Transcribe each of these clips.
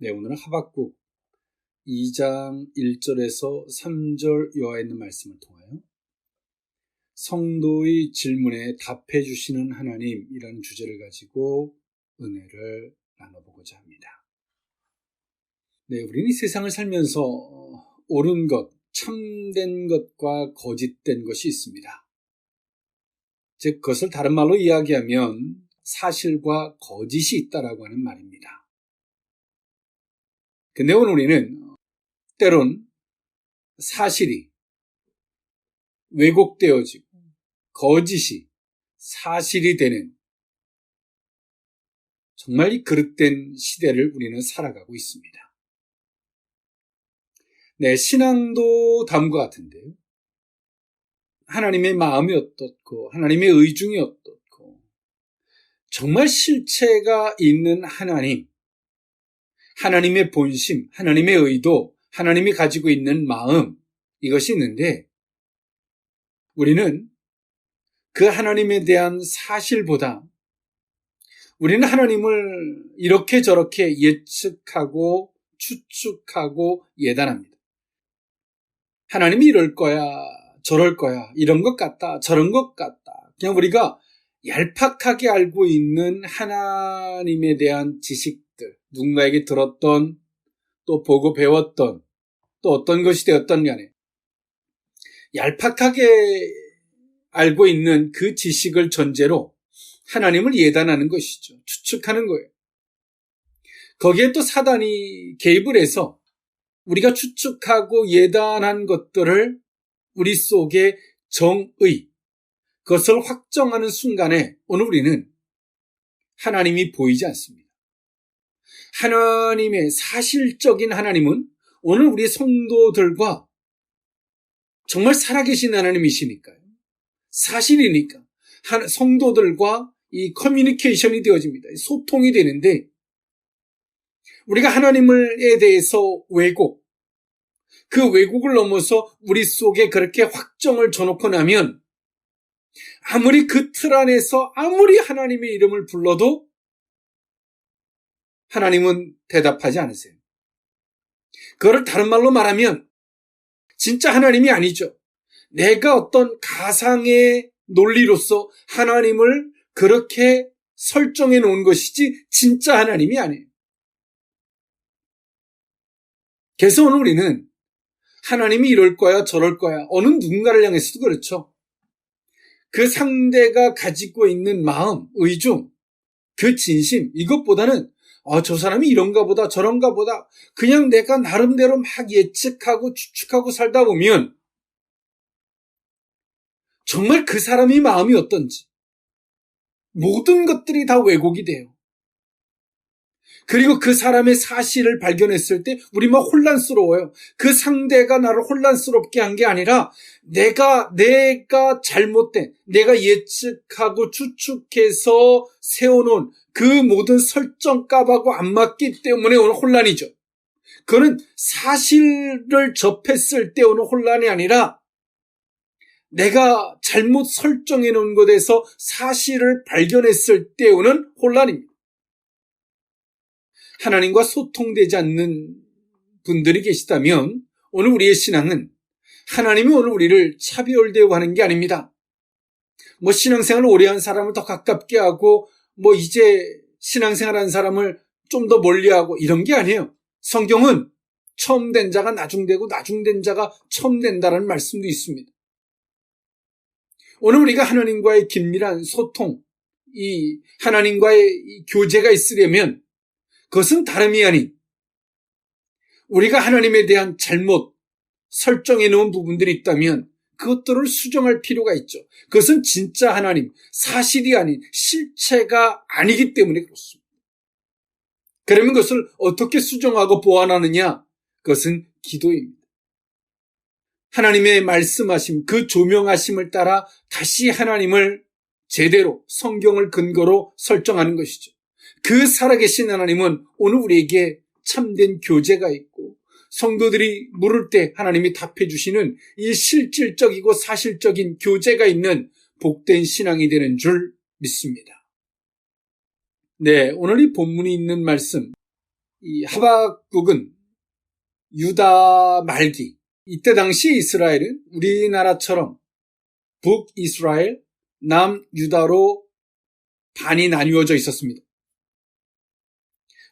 네, 오늘은 하박국 2장 1절에서 3절 요하 있는 말씀을 통하여 성도의 질문에 답해 주시는 하나님이라는 주제를 가지고 은혜를 나눠보고자 합니다. 네, 우리는 이 세상을 살면서 옳은 것, 참된 것과 거짓된 것이 있습니다. 즉, 그것을 다른 말로 이야기하면 사실과 거짓이 있다라고 하는 말입니다. 근데 오늘 우리는 때론 사실이 왜곡되어지고 거짓이 사실이 되는 정말 이 그릇된 시대를 우리는 살아가고 있습니다. 네, 신앙도 다음과 같은데요. 하나님의 마음이 어떻고 하나님의 의중이 어떻고 정말 실체가 있는 하나님, 하나님의 본심, 하나님의 의도, 하나님이 가지고 있는 마음, 이것이 있는데 우리는 그 하나님에 대한 사실보다 우리는 하나님을 이렇게 저렇게 예측하고 추측하고 예단합니다. 하나님이 이럴 거야, 저럴 거야, 이런 것 같다, 저런 것 같다. 그냥 우리가 얄팍하게 알고 있는 하나님에 대한 지식들, 누군가에게 들었던, 또 보고 배웠던, 또 어떤 것이 되었던 간에 얄팍하게 알고 있는 그 지식을 전제로 하나님을 예단하는 것이죠. 추측하는 거예요. 거기에 또 사단이 개입을 해서 우리가 추측하고 예단한 것들을 우리 속에 정의, 그것을 확정하는 순간에 오늘 우리는 하나님이 보이지 않습니다. 하나님의 사실적인 하나님은 오늘 우리 성도들과 정말 살아계신 하나님이시니까요. 사실이니까 성도들과 이 커뮤니케이션이 되어집니다. 소통이 되는데 우리가 하나님에 대해서 왜곡, 그 왜곡을 넘어서 우리 속에 그렇게 확정을 줘놓고 나면 아무리 그 틀 안에서 아무리 하나님의 이름을 불러도 하나님은 대답하지 않으세요. 그거를 다른 말로 말하면 진짜 하나님이 아니죠. 내가 어떤 가상의 논리로서 하나님을 그렇게 설정해 놓은 것이지 진짜 하나님이 아니에요. 그래서 오늘 우리는 하나님이 이럴 거야 저럴 거야 어느 누군가를 향해서도 그렇죠. 그 상대가 가지고 있는 마음, 의중, 그 진심, 이것보다는 저 사람이 이런가 보다 저런가 보다 그냥 내가 나름대로 막 예측하고 추측하고 살다 보면 정말 그 사람의 마음이 어떤지 모든 것들이 다 왜곡이 돼요. 그리고 그 사람의 사실을 발견했을 때 우리 막 혼란스러워요. 그 상대가 나를 혼란스럽게 한 게 아니라 내가 잘못된, 내가 예측하고 추측해서 세워놓은 그 모든 설정값하고 안 맞기 때문에 오는 혼란이죠. 그거는 사실을 접했을 때 오는 혼란이 아니라 내가 잘못 설정해 놓은 것에서 사실을 발견했을 때 오는 혼란입니다. 하나님과 소통되지 않는 분들이 계시다면 오늘 우리의 신앙은 하나님이 오늘 우리를 차별대우하는 게 아닙니다. 신앙생활을 오래 한 사람을 더 가깝게 하고 이제 신앙생활한 사람을 좀 더 멀리하고 이런 게 아니에요. 성경은 처음 된 자가 나중되고 나중된 자가 처음 된다는 말씀도 있습니다. 오늘 우리가 하나님과의 긴밀한 소통, 이 하나님과의 교제가 있으려면 그것은 다름이 아닌 우리가 하나님에 대한 잘못 설정해 놓은 부분들이 있다면 그것들을 수정할 필요가 있죠. 그것은 진짜 하나님, 사실이 아닌 실체가 아니기 때문에 그렇습니다. 그러면 그것을 어떻게 수정하고 보완하느냐? 그것은 기도입니다. 하나님의 말씀하심, 그 조명하심을 따라 다시 하나님을 제대로 성경을 근거로 설정하는 것이죠. 그 살아계신 하나님은 오늘 우리에게 참된 교제가 있고 성도들이 물을 때 하나님이 답해 주시는 이 실질적이고 사실적인 교제가 있는 복된 신앙이 되는 줄 믿습니다. 네, 오늘 이 본문이 있는 말씀 이 하박국은 유다 말기, 이때 당시 이스라엘은 우리나라처럼 북이스라엘, 남유다로 반이 나뉘어져 있었습니다.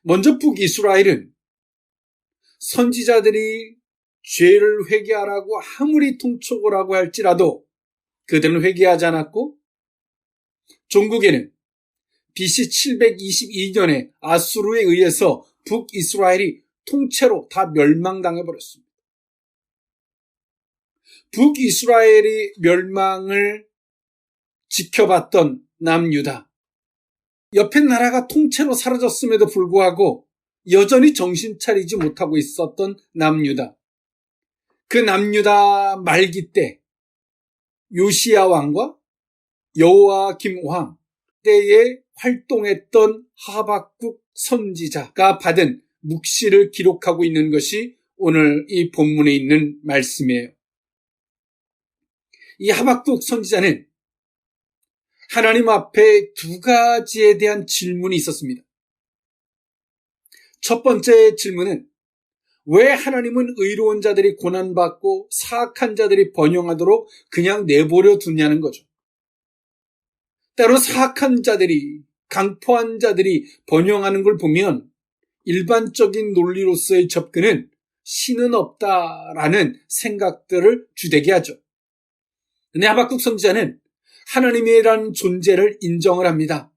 먼저 북이스라엘은 선지자들이 죄를 회개하라고 아무리 통촉을 하고 할지라도 그들은 회개하지 않았고, 종국에는 BC 722년에 아수르에 의해서 북이스라엘이 통째로 다 멸망당해버렸습니다. 북이스라엘의 멸망을 지켜봤던 남유다, 옆에 나라가 통째로 사라졌음에도 불구하고 여전히 정신 차리지 못하고 있었던 남유다, 그 남유다 말기 때 요시야 왕과 여호야김 왕 때에 활동했던 하박국 선지자가 받은 묵시를 기록하고 있는 것이 오늘 이 본문에 있는 말씀이에요. 이 하박국 선지자는 하나님 앞에 두 가지에 대한 질문이 있었습니다. 첫 번째 질문은 왜 하나님은 의로운 자들이 고난받고 사악한 자들이 번영하도록 그냥 내버려 두냐는 거죠. 때로 사악한 자들이, 강포한 자들이 번영하는 걸 보면 일반적인 논리로서의 접근은 신은 없다라는 생각들을 주되게 하죠. 근데 하박국 선지자는 하나님이라는 존재를 인정을 합니다.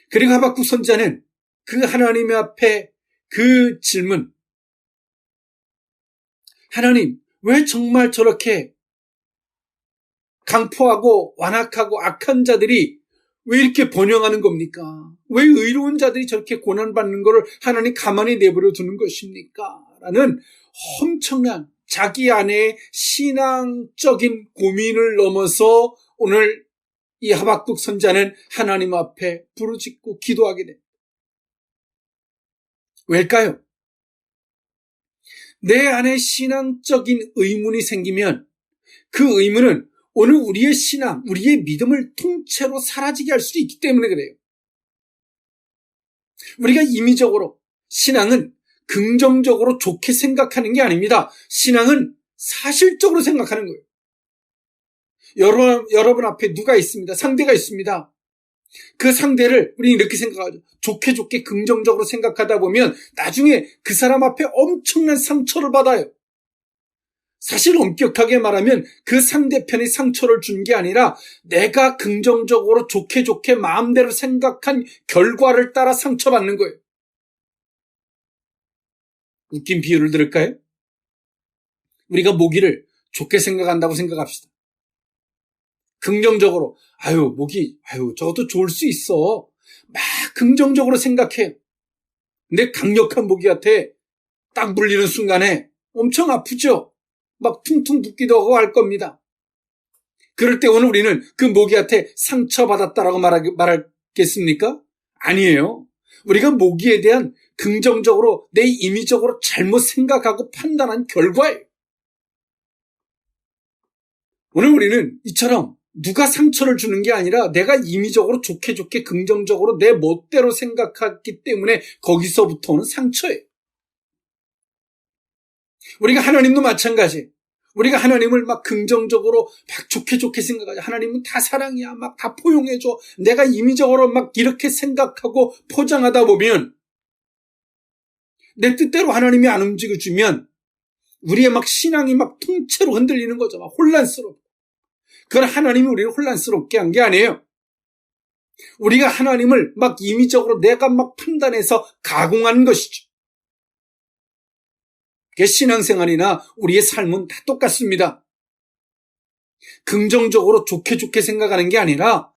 그리고 하박국 선지자는 그 하나님 앞에 그 질문, 하나님, 왜 정말 저렇게 강포하고 완악하고 악한 자들이 왜 이렇게 번영하는 겁니까? 왜 의로운 자들이 저렇게 고난받는 것을 하나님 가만히 내버려 두는 것입니까? 라는 엄청난 자기 안에 신앙적인 고민을 넘어서 오늘 이 하박국 선지자는 하나님 앞에 부르짖고 기도하게 됩니다. 왜일까요? 내 안에 신앙적인 의문이 생기면 그 의문은 오늘 우리의 신앙, 우리의 믿음을 통째로 사라지게 할 수도 있기 때문에 그래요. 우리가 임의적으로 신앙은 긍정적으로 좋게 생각하는 게 아닙니다. 신앙은 사실적으로 생각하는 거예요. 여러분 앞에 누가 있습니다. 상대가 있습니다. 그 상대를 우리는 이렇게 생각하죠. 좋게 긍정적으로 생각하다 보면 나중에 그 사람 앞에 엄청난 상처를 받아요. 사실 엄격하게 말하면 그 상대편이 상처를 준 게 아니라 내가 긍정적으로 좋게 마음대로 생각한 결과를 따라 상처받는 거예요. 웃긴 비유를 들을까요? 우리가 모기를 좋게 생각한다고 생각합시다. 긍정적으로 모기 저것도 좋을 수 있어. 막 긍정적으로 생각해요. 근데 강력한 모기한테 딱 물리는 순간에 엄청 아프죠? 막 퉁퉁 붓기도 하고 할 겁니다. 그럴 때 오늘 우리는 그 모기한테 상처받았다라고 말하겠습니까? 아니에요. 우리가 모기에 대한 긍정적으로 내 임의적으로 잘못 생각하고 판단한 결과예요. 오늘 우리는 이처럼 누가 상처를 주는 게 아니라 내가 임의적으로 좋게 긍정적으로 내 멋대로 생각했기 때문에 거기서부터는 상처예요. 우리가 하나님도 마찬가지. 우리가 하나님을 막 긍정적으로 막 좋게 생각하죠. 하나님은 다 사랑이야. 막 다 포용해줘. 내가 임의적으로 막 이렇게 생각하고 포장하다 보면 내 뜻대로 하나님이 안 움직여주면 우리의 막 신앙이 막 통째로 흔들리는 거죠. 막 혼란스럽고. 그건 하나님이 우리를 혼란스럽게 한 게 아니에요. 우리가 하나님을 막 임의적으로 내가 막 판단해서 가공하는 것이죠. 신앙생활이나 우리의 삶은 다 똑같습니다. 긍정적으로 좋게 생각하는 게 아니라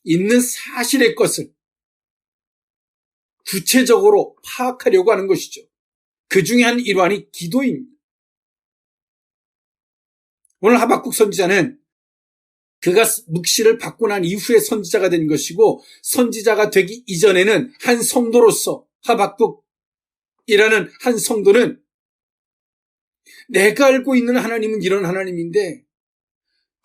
있는 사실의 것을 구체적으로 파악하려고 하는 것이죠. 그 중에 한 일환이 기도입니다. 오늘 하박국 선지자는 그가 묵시를 받고 난 이후에 선지자가 된 것이고, 선지자가 되기 이전에는 한 성도로서 하박국이라는 한 성도는 내가 알고 있는 하나님은 이런 하나님인데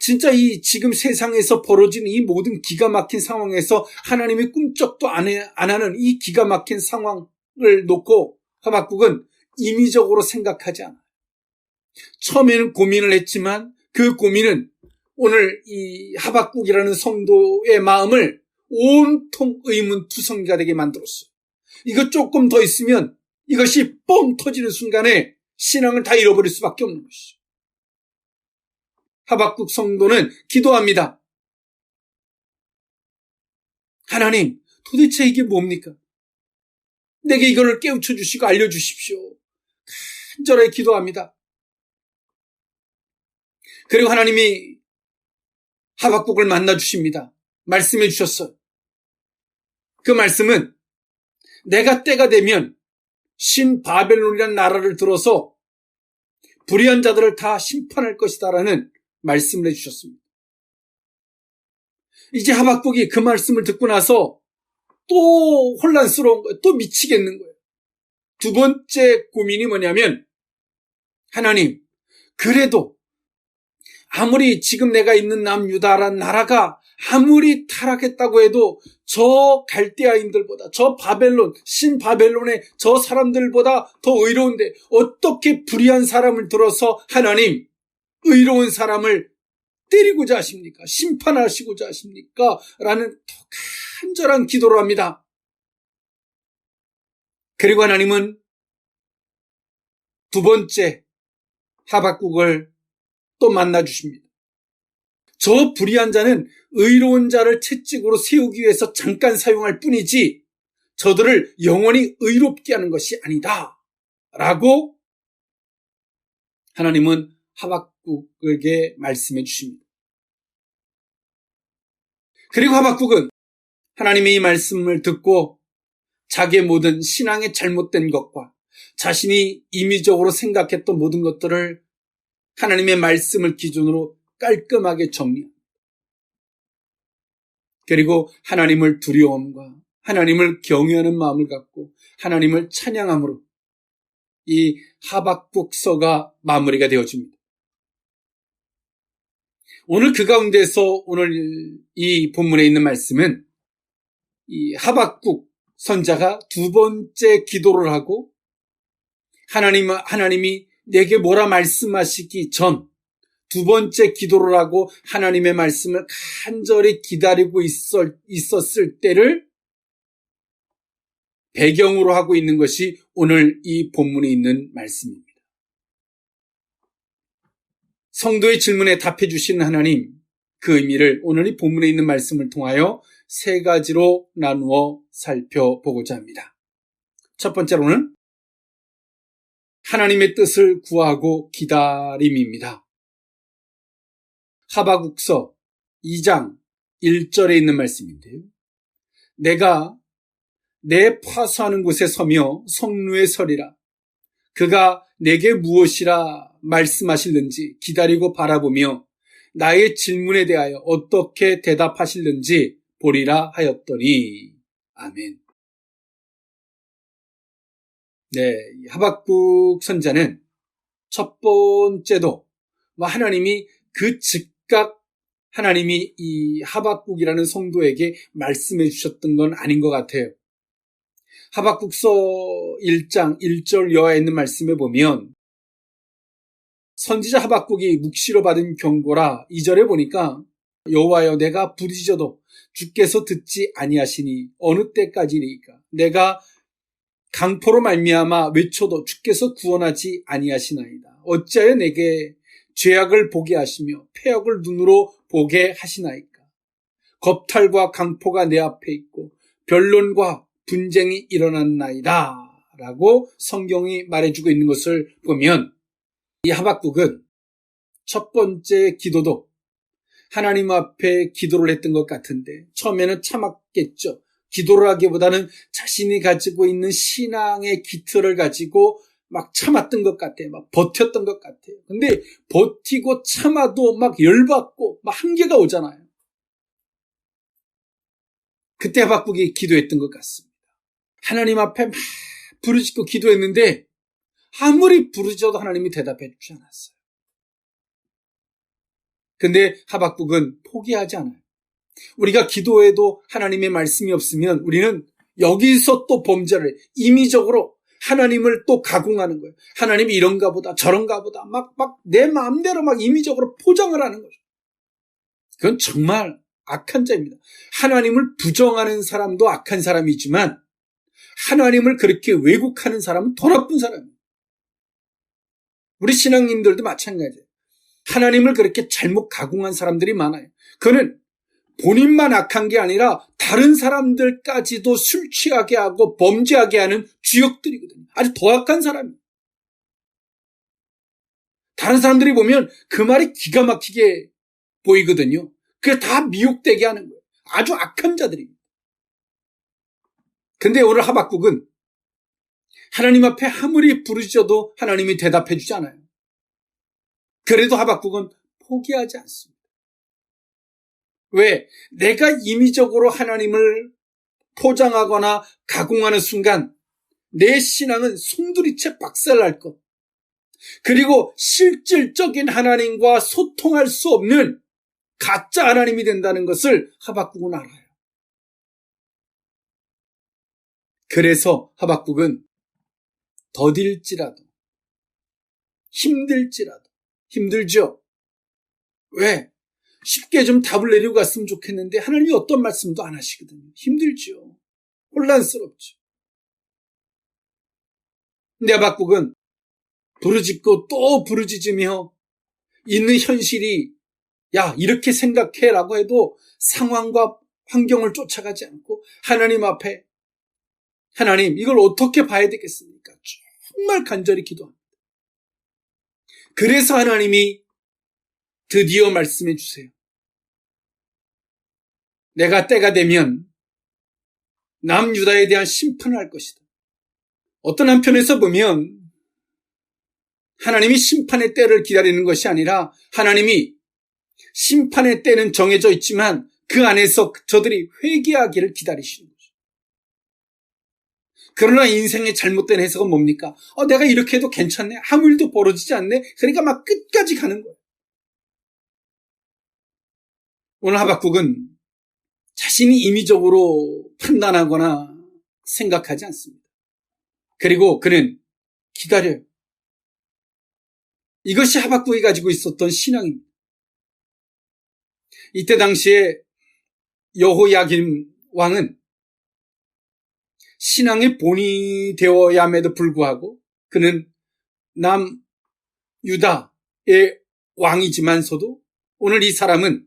진짜 이 지금 세상에서 벌어지는 이 모든 기가 막힌 상황에서 하나님이 꿈쩍도 안 하는 이 기가 막힌 상황을 놓고 하박국은 임의적으로 생각하지 않아요. 처음에는 고민을 했지만 그 고민은 오늘 이 하박국이라는 성도의 마음을 온통 의문투성이가 되게 만들었어요. 이거 조금 더 있으면 이것이 뻥 터지는 순간에 신앙을 다 잃어버릴 수밖에 없는 것이죠. 하박국 성도는 기도합니다. 하나님, 도대체 이게 뭡니까? 내게 이걸 깨우쳐 주시고 알려주십시오. 간절하게 기도합니다. 그리고 하나님이 하박국을 만나 주십니다. 말씀해 주셨어요. 그 말씀은 내가 때가 되면 신바벨론이라는 나라를 들어서 불의한 자들을 다 심판할 것이다라는 말씀을 해주셨습니다. 이제 하박국이 그 말씀을 듣고 나서 또 혼란스러운 거예요. 또 미치겠는 거예요. 두 번째 고민이 뭐냐면 하나님, 그래도 아무리 지금 내가 있는 남유다라는 나라가 아무리 타락했다고 해도 저 갈대아인들보다 저 바벨론, 신바벨론의 저 사람들보다 더 의로운데 어떻게 불의한 사람을 들어서 하나님 의로운 사람을 때리고자 하십니까? 심판하시고자 하십니까? 라는 간절한 기도를 합니다. 그리고 하나님은 두 번째 하박국을 또 만나 주십니다. 저 불의한 자는 의로운 자를 채찍으로 세우기 위해서 잠깐 사용할 뿐이지 저들을 영원히 의롭게 하는 것이 아니다. 라고 하나님은 하박국에게 말씀해 주십니다. 그리고 하박국은 하나님의 이 말씀을 듣고 자기의 모든 신앙의 잘못된 것과 자신이 임의적으로 생각했던 모든 것들을 하나님의 말씀을 기준으로 깔끔하게 정리합니다. 그리고 하나님을 두려움과 하나님을 경외하는 마음을 갖고 하나님을 찬양함으로 이 하박국서가 마무리가 되어집니다. 오늘 그 가운데서 오늘 이 본문에 있는 말씀은 이 하박국 선자가 두 번째 기도를 하고 하나님이 내게 뭐라 말씀하시기 전 두 번째 기도를 하고 하나님의 말씀을 간절히 기다리고 있었을 때를 배경으로 하고 있는 것이 오늘 이 본문에 있는 말씀입니다. 성도의 질문에 답해 주시는 하나님, 그 의미를 오늘 이 본문에 있는 말씀을 통하여 세 가지로 나누어 살펴보고자 합니다. 첫 번째로는 하나님의 뜻을 구하고 기다림입니다. 하박국서 2장 1절에 있는 말씀인데요. 내가 내 파수하는 곳에 서며 성루에 서리라. 그가 내게 무엇이라 말씀하실는지 기다리고 바라보며 나의 질문에 대하여 어떻게 대답하실는지 보리라 하였더니. 아멘. 네, 하박국 선자는 첫 번째도 하나님이 그 즉각 하나님이 이 하박국이라는 성도에게 말씀해 주셨던 건 아닌 것 같아요. 하박국서 1장 1절 여하에 있는 말씀에 보면 선지자 하박국이 묵시로 받은 경고라 2절에 보니까 여호와여 내가 부르짖어도 주께서 듣지 아니하시니 어느 때까지리이까 내가 강포로 말미암아 외쳐도 주께서 구원하지 아니하시나이다. 어찌하여 내게 죄악을 보게 하시며 패역을 눈으로 보게 하시나이까. 겁탈과 강포가 내 앞에 있고 변론과 분쟁이 일어났나이다 라고 성경이 말해주고 있는 것을 보면 이 하박국은 첫 번째 기도도 하나님 앞에 기도를 했던 것 같은데 처음에는 참았겠죠. 기도를 하기보다는 자신이 가지고 있는 신앙의 기틀을 가지고 막 참았던 것 같아요. 막 버텼던 것 같아요. 근데 버티고 참아도 막 열받고 막 한계가 오잖아요. 그때 하박국이 기도했던 것 같습니다. 하나님 앞에 막 부르짖고 기도했는데 아무리 부르짖어도 하나님이 대답해 주지 않았어요. 근데 하박국은 포기하지 않아요. 우리가 기도해도 하나님의 말씀이 없으면 우리는 여기서 또 범죄를 임의적으로 하나님을 또 가공하는 거예요. 하나님이 이런가 보다 저런가 보다 막 내 마음대로 막 임의적으로 포장을 하는 거죠. 그건 정말 악한 자입니다. 하나님을 부정하는 사람도 악한 사람이지만 하나님을 그렇게 왜곡하는 사람은 더 나쁜 사람이에요. 우리 신앙인들도 마찬가지예요. 하나님을 그렇게 잘못 가공한 사람들이 많아요. 그는 본인만 악한 게 아니라 다른 사람들까지도 술 취하게 하고 범죄하게 하는 주역들이거든요. 아주 더 악한 사람이에요. 다른 사람들이 보면 그 말이 기가 막히게 보이거든요. 그게 다 미혹되게 하는 거예요. 아주 악한 자들입니다. 근데 오늘 하박국은 하나님 앞에 아무리 부르짖어도 하나님이 대답해 주지 않아요. 그래도 하박국은 포기하지 않습니다. 왜? 내가 임의적으로 하나님을 포장하거나 가공하는 순간 내 신앙은 송두리째 박살날 것. 그리고 실질적인 하나님과 소통할 수 없는 가짜 하나님이 된다는 것을 하박국은 알아요. 그래서 하박국은 더딜지라도 힘들죠. 왜? 쉽게 좀 답을 내리고 갔으면 좋겠는데 하나님이 어떤 말씀도 안 하시거든요. 힘들죠. 혼란스럽죠. 근데 하박국은 부르짖고 또 부르짖으며 있는 현실이 야 이렇게 생각해라고 해도 상황과 환경을 쫓아가지 않고 하나님 앞에 하나님 이걸 어떻게 봐야 되겠습니까? 정말 간절히 기도합니다. 그래서 하나님이 드디어 말씀해 주세요. 내가 때가 되면 남유다에 대한 심판을 할 것이다. 어떤 한편에서 보면 하나님이 심판의 때를 기다리는 것이 아니라 하나님이 심판의 때는 정해져 있지만 그 안에서 저들이 회개하기를 기다리시는 거죠. 그러나 인생의 잘못된 해석은 뭡니까? 내가 이렇게 해도 괜찮네. 아무 일도 벌어지지 않네. 그러니까 막 끝까지 가는 거예요. 오늘 하박국은 자신이 임의적으로 판단하거나 생각하지 않습니다. 그리고 그는 기다려요. 이것이 하박국이 가지고 있었던 신앙입니다. 이때 당시에 여호야김 왕은 신앙의 본이 되어야 함에도 불구하고 그는 남유다의 왕이지만서도 오늘 이 사람은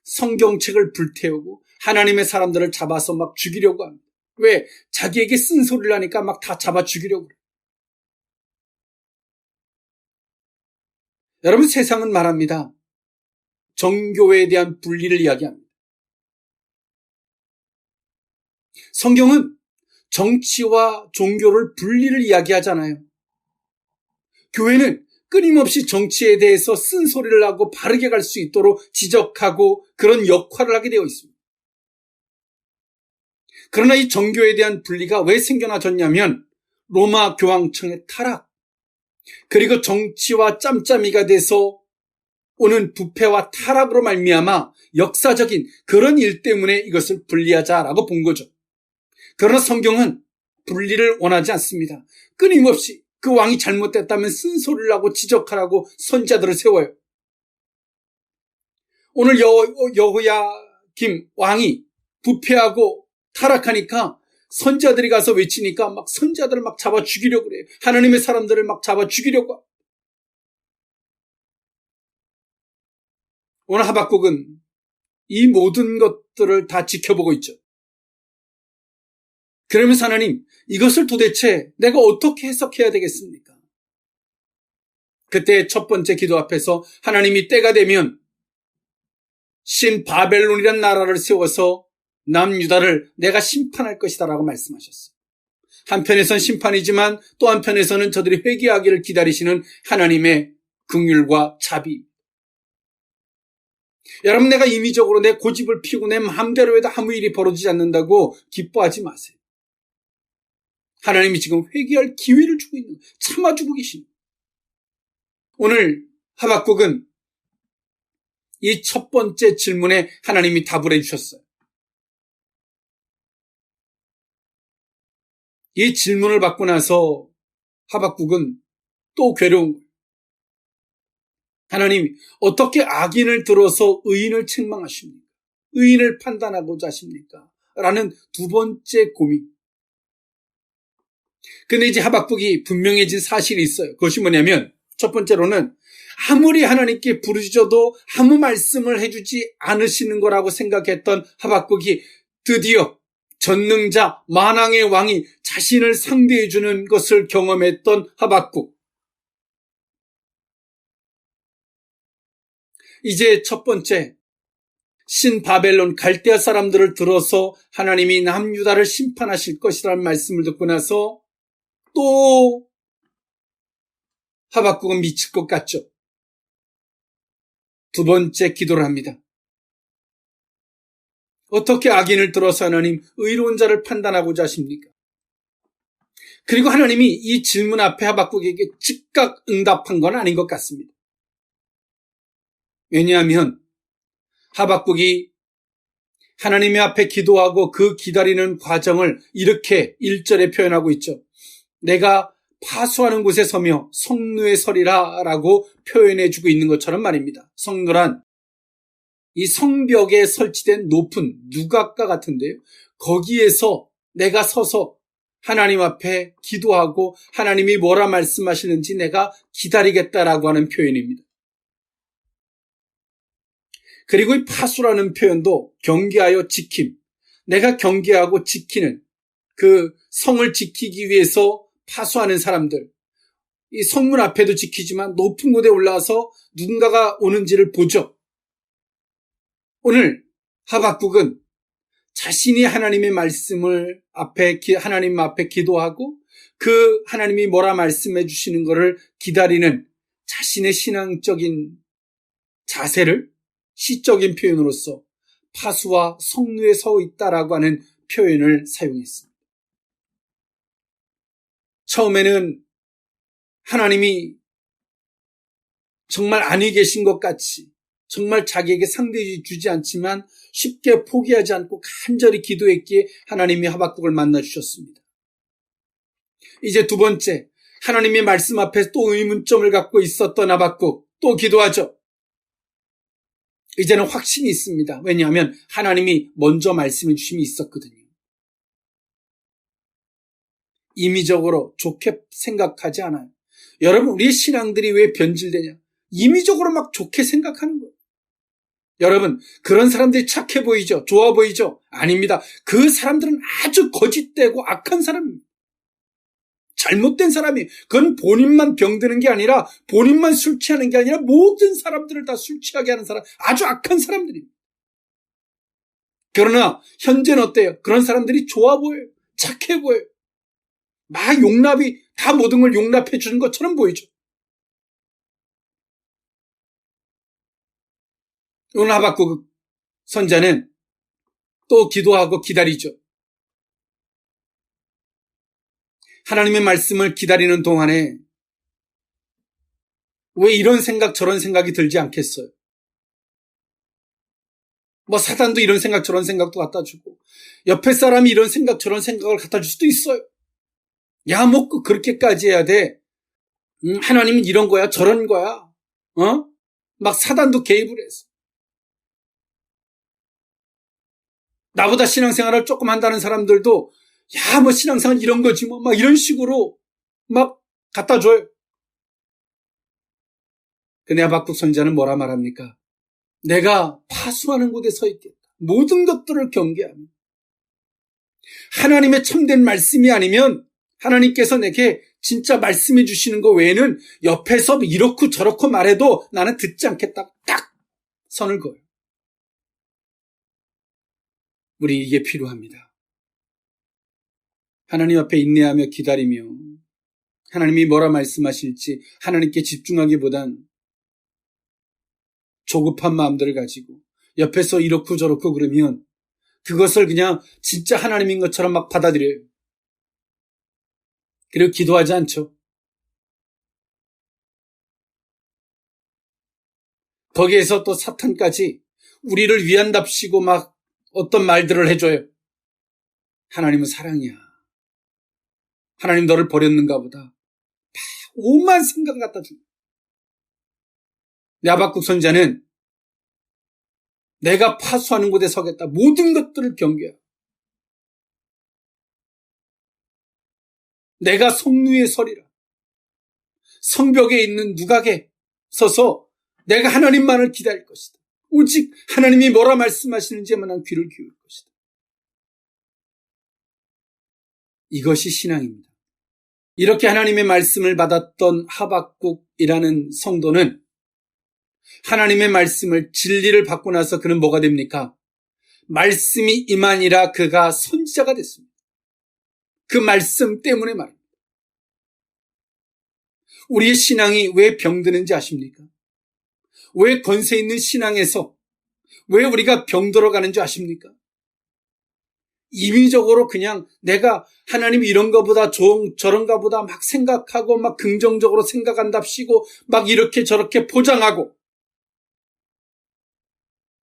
성경책을 불태우고 하나님의 사람들을 잡아서 막 죽이려고 합니다. 왜? 자기에게 쓴소리를 하니까 막 다 잡아 죽이려고 그래요. 여러분 세상은 말합니다. 정교에 대한 분리를 이야기합니다. 성경은 정치와 종교를 분리를 이야기하잖아요. 교회는 끊임없이 정치에 대해서 쓴소리를 하고 바르게 갈 수 있도록 지적하고 그런 역할을 하게 되어 있습니다. 그러나 이 정교에 대한 분리가 왜 생겨나졌냐면 로마 교황청의 타락 그리고 정치와 짬짬이가 돼서 오는 부패와 타락으로 말미암아 역사적인 그런 일 때문에 이것을 분리하자라고 본 거죠. 그러나 성경은 분리를 원하지 않습니다. 끊임없이 그 왕이 잘못됐다면 쓴소리를 하고 지적하라고 선지자들을 세워요. 오늘 여호야김 왕이 부패하고 타락하니까 선지자들이 가서 외치니까 막 선지자들을 막 잡아 죽이려고 그래요. 하나님의 사람들을 막 잡아 죽이려고. 오늘 하박국은 이 모든 것들을 다 지켜보고 있죠. 그러면서 하나님, 이것을 도대체 내가 어떻게 해석해야 되겠습니까? 그때 첫 번째 기도 앞에서 하나님이 때가 되면 신 바벨론이라는 나라를 세워서 남유다를 내가 심판할 것이다 라고 말씀하셨어요. 한편에선 심판이지만 또 한편에서는 저들이 회개하기를 기다리시는 하나님의 긍휼과 자비. 여러분 내가 임의적으로 내 고집을 피우고 내 마음대로 해도 아무 일이 벌어지지 않는다고 기뻐하지 마세요. 하나님이 지금 회개할 기회를 주고 있는 거예요. 참아주고 계십니다. 오늘 하박국은 이 첫 번째 질문에 하나님이 답을 해주셨어요. 이 질문을 받고 나서 하박국은 또 괴로운 거예요. 하나님, 어떻게 악인을 들어서 의인을 책망하십니까? 의인을 판단하고자 하십니까? 라는 두 번째 고민. 근데 이제 하박국이 분명해진 사실이 있어요. 그것이 뭐냐면 첫 번째로는 아무리 하나님께 부르짖어도 아무 말씀을 해주지 않으시는 거라고 생각했던 하박국이 드디어 전능자 만왕의 왕이 자신을 상대해주는 것을 경험했던 하박국. 이제 첫 번째, 신바벨론 갈대아 사람들을 들어서 하나님이 남유다를 심판하실 것이라는 말씀을 듣고 나서 또 하박국은 미칠 것 같죠. 두 번째 기도를 합니다. 어떻게 악인을 들어서 하나님 의로운 자를 판단하고자 하십니까? 그리고 하나님이 이 질문 앞에 하박국에게 즉각 응답한 건 아닌 것 같습니다. 왜냐하면 하박국이 하나님의 앞에 기도하고 그 기다리는 과정을 이렇게 1절에 표현하고 있죠. 내가 파수하는 곳에 서며 성루에 서리라 라고 표현해주고 있는 것처럼 말입니다. 성루란 이 성벽에 설치된 높은 누각과 같은데요. 거기에서 내가 서서 하나님 앞에 기도하고 하나님이 뭐라 말씀하시는지 내가 기다리겠다라고 하는 표현입니다. 그리고 이 파수라는 표현도 경계하여 지킴, 내가 경계하고 지키는 그 성을 지키기 위해서 파수하는 사람들, 이 성문 앞에도 지키지만 높은 곳에 올라와서 누군가가 오는지를 보죠. 오늘 하박국은 자신이 하나님의 말씀을 하나님 앞에 기도하고 그 하나님이 뭐라 말씀해 주시는 것을 기다리는 자신의 신앙적인 자세를 시적인 표현으로서 파수와 성루에 서 있다라고 하는 표현을 사용했습니다. 처음에는 하나님이 정말 안위 계신 것 같이 정말 자기에게 상대해 주지 않지만 쉽게 포기하지 않고 간절히 기도했기에 하나님이 하박국을 만나주셨습니다. 이제 두 번째, 하나님의 말씀 앞에 또 의문점을 갖고 있었던 하박국, 또 기도하죠. 이제는 확신이 있습니다. 왜냐하면 하나님이 먼저 말씀해 주심이 있었거든요. 임의적으로 좋게 생각하지 않아요. 여러분, 우리의 신앙들이 왜 변질되냐? 임의적으로 막 좋게 생각하는 거예요. 여러분, 그런 사람들이 착해 보이죠? 좋아 보이죠? 아닙니다. 그 사람들은 아주 거짓되고 악한 사람입니다. 잘못된 사람이, 그건 본인만 병드는 게 아니라 본인만 술 취하는 게 아니라 모든 사람들을 다 술 취하게 하는 사람, 아주 악한 사람들입니다. 그러나 현재는 어때요? 그런 사람들이 좋아 보여요. 착해 보여요. 막 용납이 다 모든 걸 용납해 주는 것처럼 보이죠. 오늘 하박국 선자는 또 기도하고 기다리죠. 하나님의 말씀을 기다리는 동안에 왜 이런 생각 저런 생각이 들지 않겠어요? 뭐 사단도 이런 생각 저런 생각도 갖다 주고 옆에 사람이 이런 생각 저런 생각을 갖다 줄 수도 있어요. 야, 뭐 그렇게까지 해야 돼. 하나님은 이런 거야 저런 거야. 막 사단도 개입을 해서. 나보다 신앙생활을 조금 한다는 사람들도 야, 뭐 신앙생활 이런 거지 뭐 막 이런 식으로 막 갖다 줘요. 근데 하박국 선지자는 뭐라 말합니까? 내가 파수하는 곳에 서 있겠다. 모든 것들을 경계하며 하나님의 참된 말씀이 아니면 하나님께서 내게 진짜 말씀해 주시는 거 외에는 옆에서 이렇고 저렇고 말해도 나는 듣지 않겠다. 딱 선을 그어요. 우리 이게 필요합니다. 하나님 앞에 인내하며 기다리며 하나님이 뭐라 말씀하실지 하나님께 집중하기보단 조급한 마음들을 가지고 옆에서 이렇고 저렇고 그러면 그것을 그냥 진짜 하나님인 것처럼 막 받아들여요. 그리고 기도하지 않죠. 거기에서 또 사탄까지 우리를 위한답시고 막 어떤 말들을 해줘요. 하나님은 사랑이야. 하나님 너를 버렸는가 보다. 오만 생각 갖다 줍니다. 하박국 선지자는 내가 파수하는 곳에 서겠다. 모든 것들을 경계하고 내가 성루에 서리라. 성벽에 있는 누각에 서서 내가 하나님만을 기다릴 것이다. 오직 하나님이 뭐라 말씀하시는지에만 난 귀를 기울일 것이다. 이것이 신앙입니다. 이렇게 하나님의 말씀을 받았던 하박국이라는 성도는 하나님의 말씀을 진리를 받고 나서 그는 뭐가 됩니까? 말씀이 임하니라 그가 선지자가 됐습니다. 그 말씀 때문에 말입니다. 우리의 신앙이 왜 병드는지 아십니까? 왜 권세 있는 신앙에서 왜 우리가 병들어가는지 아십니까? 임의적으로 그냥 내가 하나님 이런가 보다 저런가 보다 막 생각하고 막 긍정적으로 생각한답시고 막 이렇게 저렇게 포장하고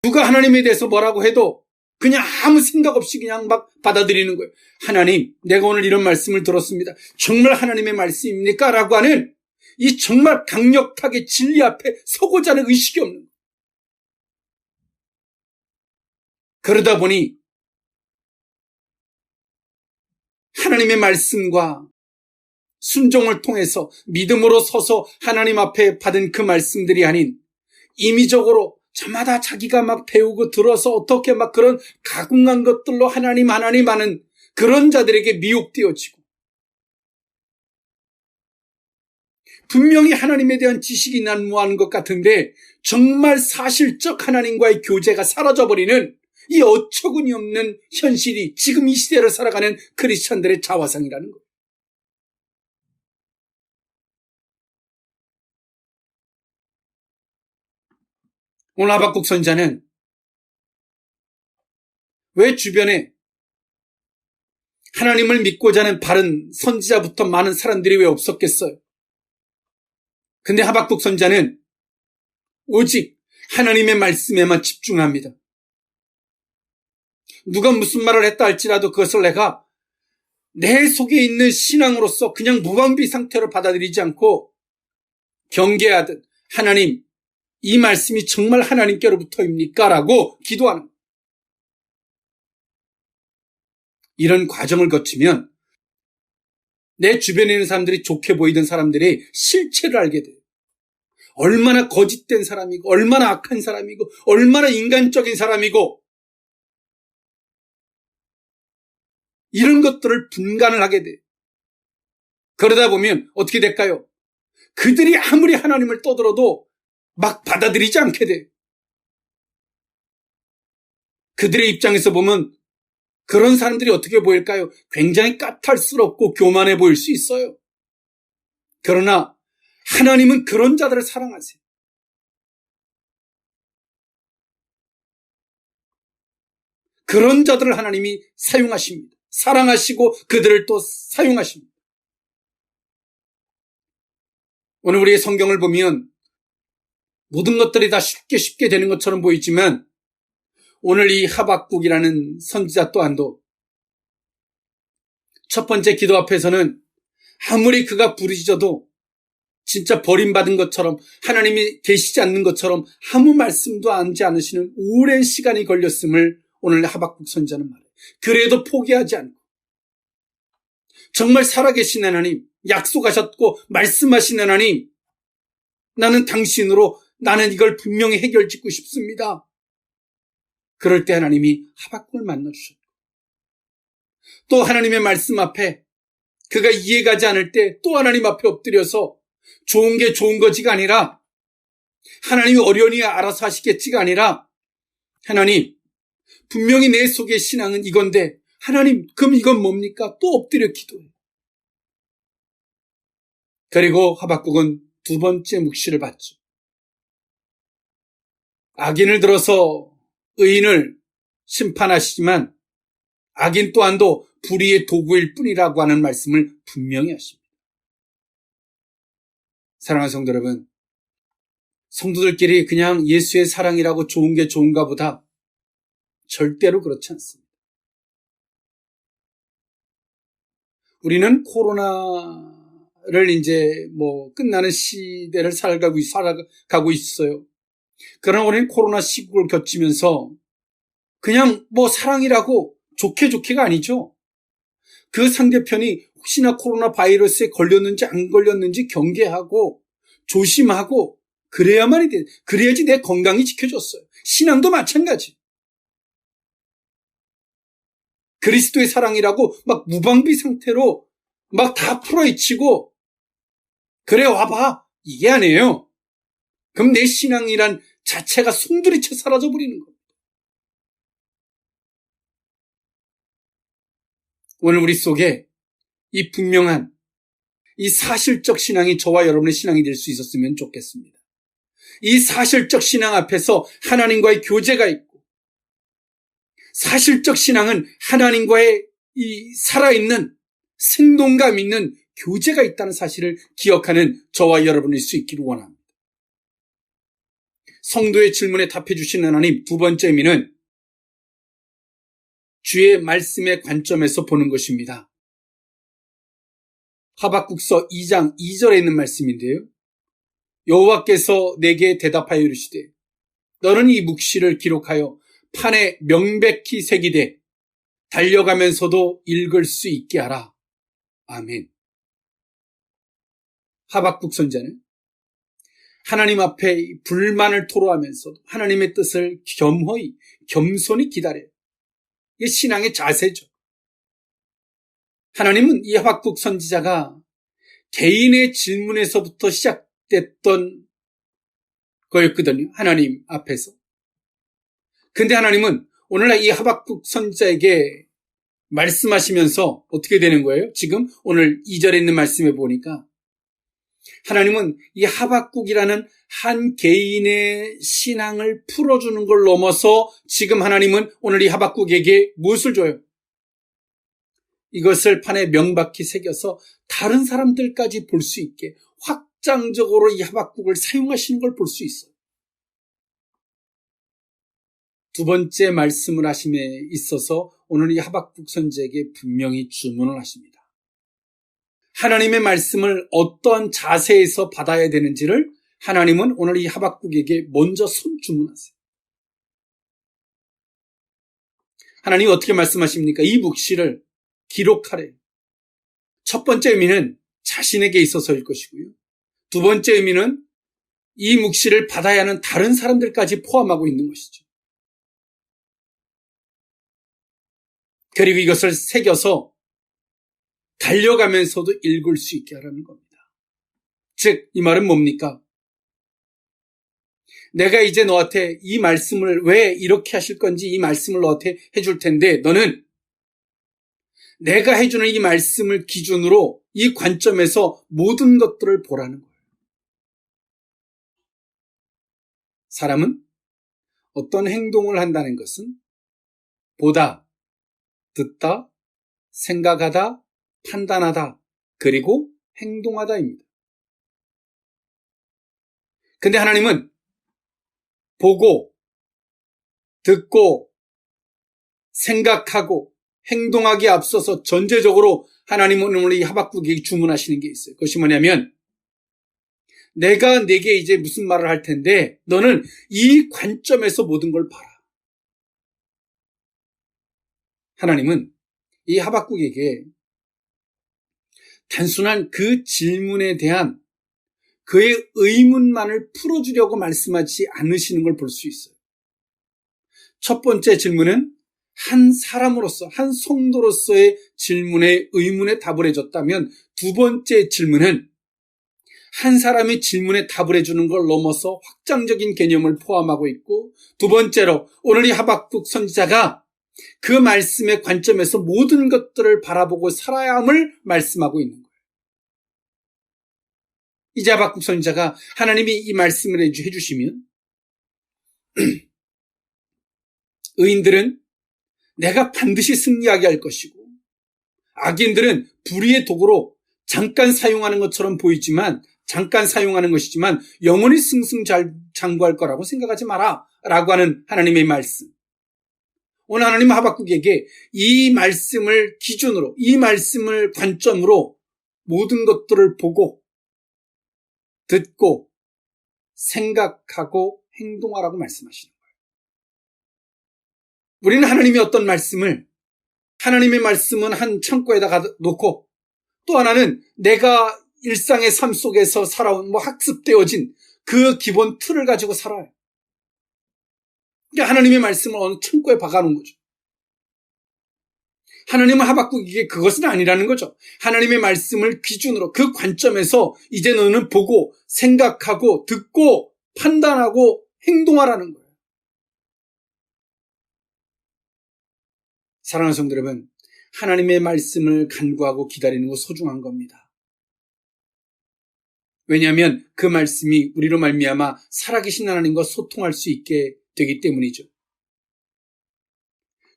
누가 하나님에 대해서 뭐라고 해도 그냥 아무 생각 없이 그냥 막 받아들이는 거예요. 하나님, 내가 오늘 이런 말씀을 들었습니다. 정말 하나님의 말씀입니까? 라고 하는 이 정말 강력하게 진리 앞에 서고자 하는 의식이 없는 거예요. 그러다 보니 하나님의 말씀과 순종을 통해서 믿음으로 서서 하나님 앞에 받은 그 말씀들이 아닌 임의적으로 저마다 자기가 막 배우고 들어서 어떻게 막 그런 가공한 것들로 하나님 하는 그런 자들에게 미혹되어지고 분명히 하나님에 대한 지식이 난무하는 것 같은데 정말 사실적 하나님과의 교제가 사라져버리는 이 어처구니 없는 현실이 지금 이 시대를 살아가는 크리스천들의 자화상이라는 거예요. 오늘 하박국 선지자는 왜 주변에 하나님을 믿고자 하는 바른 선지자부터 많은 사람들이 왜 없었겠어요? 근데 하박국 선지자는 오직 하나님의 말씀에만 집중합니다. 누가 무슨 말을 했다 할지라도 그것을 내가 내 속에 있는 신앙으로서 그냥 무방비 상태로 받아들이지 않고 경계하듯 하나님, 이 말씀이 정말 하나님께로부터입니까? 라고 기도하는 거예요. 이런 과정을 거치면 내 주변에 있는 사람들이 좋게 보이던 사람들이 실체를 알게 돼요. 얼마나 거짓된 사람이고 얼마나 악한 사람이고 얼마나 인간적인 사람이고 이런 것들을 분간을 하게 돼요. 그러다 보면 어떻게 될까요? 그들이 아무리 하나님을 떠들어도 막 받아들이지 않게 돼요. 그들의 입장에서 보면 그런 사람들이 어떻게 보일까요? 굉장히 까탈스럽고 교만해 보일 수 있어요. 그러나 하나님은 그런 자들을 사랑하세요. 그런 자들을 하나님이 사용하십니다. 사랑하시고 그들을 또 사용하십니다. 오늘 우리의 성경을 보면 모든 것들이 다 쉽게 되는 것처럼 보이지만 오늘 이 하박국이라는 선지자 또한도 첫 번째 기도 앞에서는 아무리 그가 부르짖어도 진짜 버림받은 것처럼 하나님이 계시지 않는 것처럼 아무 말씀도 하지 않으시는 오랜 시간이 걸렸음을 오늘 하박국 선지자는 말해요. 그래도 포기하지 않고 정말 살아계신 하나님, 약속하셨고 말씀하신 하나님, 나는 당신으로 나는 이걸 분명히 해결짓고 싶습니다. 그럴 때 하나님이 하박국을 만나주셨고 또 하나님의 말씀 앞에 그가 이해가지 않을 때 또 하나님 앞에 엎드려서 좋은 게 좋은 거지가 아니라 하나님이 어련히 알아서 하시겠지가 아니라 하나님 분명히 내 속의 신앙은 이건데 하나님 그럼 이건 뭡니까? 또 엎드려 기도해. 그리고 하박국은 두 번째 묵시를 받죠. 악인을 들어서 의인을 심판하시지만 악인 또한도 불의의 도구일 뿐이라고 하는 말씀을 분명히 하십니다. 사랑하는 성도 여러분, 성도들끼리 그냥 예수의 사랑이라고 좋은 게 좋은가 보다. 절대로 그렇지 않습니다. 우리는 코로나를 이제 끝나는 시대를 살아가고 있어요. 그러나 우리는 코로나 시국을 겪으면서 그냥 사랑이라고 좋게가 아니죠. 그 상대편이 혹시나 코로나 바이러스에 걸렸는지 안 걸렸는지 경계하고 조심하고 그래야지 내 건강이 지켜졌어요. 신앙도 마찬가지. 그리스도의 사랑이라고 무방비 상태로 다 풀어헤치고 그래 와봐 이게 아니에요. 그럼 내 신앙이란 자체가 송두리째 사라져버리는 겁니다. 오늘 우리 속에 이 분명한 이 사실적 신앙이 저와 여러분의 신앙이 될 수 있었으면 좋겠습니다. 이 사실적 신앙 앞에서 하나님과의 교제가 있고 사실적 신앙은 하나님과의 이 살아있는 생동감 있는 교제가 있다는 사실을 기억하는 저와 여러분일 수 있기를 원합니다. 성도의 질문에 답해 주시는 하나님, 두 번째 의미는 주의 말씀의 관점에서 보는 것입니다. 하박국서 2장 2절에 있는 말씀인데요. 여호와께서 내게 대답하여 이르시되 너는 이 묵시를 기록하여 판에 명백히 새기되 달려가면서도 읽을 수 있게 하라. 아멘. 하박국 선지자는 하나님 앞에 불만을 토로하면서도 하나님의 뜻을 겸손히 기다려요. 이게 신앙의 자세죠. 하나님은 이 하박국 선지자가 개인의 질문에서부터 시작됐던 거였거든요. 하나님 앞에서. 근데 하나님은 오늘날 이 하박국 선지자에게 말씀하시면서 어떻게 되는 거예요? 지금 오늘 2절에 있는 말씀에 보니까 하나님은 이 하박국이라는 한 개인의 신앙을 풀어주는 걸 넘어서 지금 하나님은 오늘 이 하박국에게 무엇을 줘요? 이것을 판에 명박히 새겨서 다른 사람들까지 볼 수 있게 확장적으로 이 하박국을 사용하시는 걸 볼 수 있어요. 두 번째 말씀을 하심에 있어서 오늘 이 하박국 선지자에게 분명히 주문을 하십니다. 하나님의 말씀을 어떠한 자세에서 받아야 되는지를 하나님은 오늘 이 하박국에게 먼저 손주문하세요. 하나님이 어떻게 말씀하십니까? 이 묵시를 기록하래. 첫 번째 의미는 자신에게 있어서일 것이고요. 두 번째 의미는 이 묵시를 받아야 하는 다른 사람들까지 포함하고 있는 것이죠. 그리고 이것을 새겨서 달려가면서도 읽을 수 있게 하라는 겁니다. 즉, 이 말은 뭡니까? 내가 이제 너한테 이 말씀을 왜 이렇게 하실 건지 이 말씀을 너한테 해줄 텐데 너는 내가 해주는 이 말씀을 기준으로 이 관점에서 모든 것들을 보라는 거예요. 사람은 어떤 행동을 한다는 것은 보다, 듣다, 생각하다, 판단하다, 그리고 행동하다입니다. 근데 하나님은 보고, 듣고, 생각하고, 행동하기에 앞서서 전제적으로 하나님은 오늘 이 하박국에게 주문하시는 게 있어요. 그것이 뭐냐면 내가 네게 이제 무슨 말을 할 텐데 너는 이 관점에서 모든 걸 봐라. 하나님은 이 하박국에게 단순한 그 질문에 대한 그의 의문만을 풀어주려고 말씀하지 않으시는 걸 볼 수 있어요. 첫 번째 질문은 한 사람으로서, 한 성도로서의 질문에 의문에 답을 해줬다면 두 번째 질문은 한 사람이 질문에 답을 해주는 걸 넘어서 확장적인 개념을 포함하고 있고 두 번째로 오늘 이 하박국 선지자가 그 말씀의 관점에서 모든 것들을 바라보고 살아야 함을 말씀하고 있는 거예요. 이제 하박국 선지자가 하나님이 이 말씀을 해주시면 의인들은 내가 반드시 승리하게 할 것이고 악인들은 불의의 도구로 잠깐 사용하는 것처럼 보이지만 잠깐 사용하는 것이지만 영원히 승승장구할 거라고 생각하지 마라 라고 하는 하나님의 말씀. 오늘 하나님은 하박국에게 이 말씀을 기준으로, 이 말씀을 관점으로 모든 것들을 보고 듣고 생각하고 행동하라고 말씀하시는 거예요. 우리는 하나님의 어떤 말씀을, 하나님의 말씀은 한 창고에다 놓고 또 하나는 내가 일상의 삶 속에서 살아온 학습되어진 그 기본 틀을 가지고 살아요. 그러니까 하나님의 말씀을 어느 창고에 박아놓은 거죠. 하나님은 하박국에게 그것은 아니라는 거죠. 하나님의 말씀을 기준으로 그 관점에서 이제 너는 보고 생각하고 듣고 판단하고 행동하라는 거예요. 사랑하는 성도 여러분, 하나님의 말씀을 간구하고 기다리는 거 소중한 겁니다. 왜냐하면 그 말씀이 우리로 말미암아 살아계신 하나님과 소통할 수 있게 되기 때문이죠.